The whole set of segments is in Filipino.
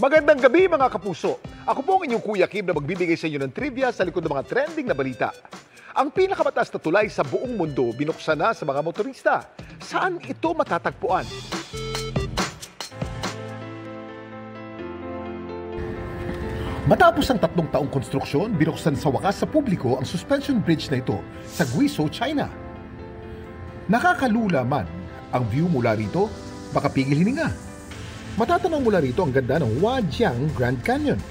Magandang gabi mga kapuso. Ako po ang inyong Kuya Kim na magbibigay sa inyo ng trivia sa likod ng mga trending na balita. Ang pinakamataas na tulay sa buong mundo binuksan na sa mga motorista. Saan ito matatagpuan? Matapos ang 3 taong konstruksyon, binuksan sa wakas sa publiko ang suspension bridge na ito sa Guizhou, China. Nakakalula man ang view mula rito, baka pigil hininga. Matatanaw mula rito ang ganda ng Huajiang Grand Canyon.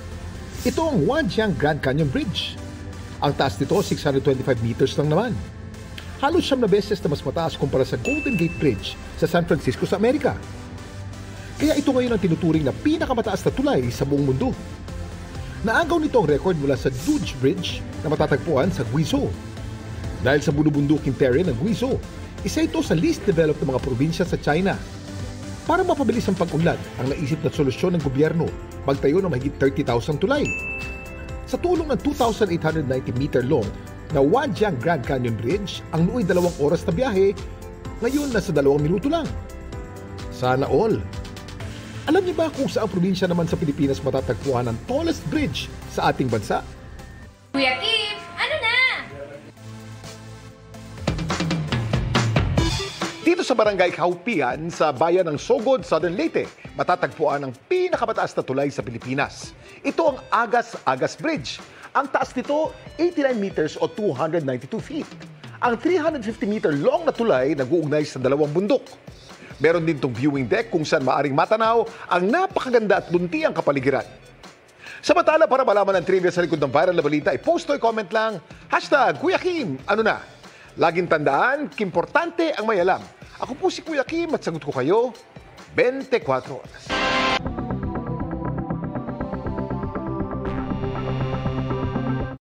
Ito ang Huajiang Grand Canyon Bridge. Ang taas nito, 625 meters lang naman. Halos 9 beses na mas mataas kumpara sa Golden Gate Bridge sa San Francisco sa Amerika. Kaya ito ngayon ang tinuturing na pinakamataas na tulay sa buong mundo. Naagaw nito ang record mula sa Duge Bridge na matatagpuan sa Guizhou. Dahil sa bunubunduking terrain ng Guizhou, isa ito sa least developed na mga probinsya sa China. Para mapabilis ang pag-unlad, ang naisip na solusyon ng gobyerno, magtayo ng mahigit 30,000 tulay. Sa tulong ng 2,890 meter long na Huajiang Grand Canyon Bridge, ang nooy 2 oras na biyahe, ngayon nasa 2 minuto lang. Sana all! Alam niyo ba kung saang probinsya naman sa Pilipinas matatagpuan ang tallest bridge sa ating bansa? Kuya Kim, ano na? Dito sa Barangay Kaupian sa bayan ng Sogod, Southern Leyte, matatagpuan ang pinakamataas na tulay sa Pilipinas. Ito ang Agas-Agas Bridge. Ang taas nito, 89 meters o 292 feet. Ang 350 meter long na tulay nag-uugnay sa 2 bundok. Meron din tong viewing deck kung saan maaring matanaw ang napakaganda at luntiang kapaligiran. Samantala, para malaman ang trivia sa likod ng viral na balita, i-post o i-comment lang, #Kuya Kim, ano na? Laging tandaan, importante ang may alam. Ako po si Kuya Kim at sagot ko kayo, 24 oras.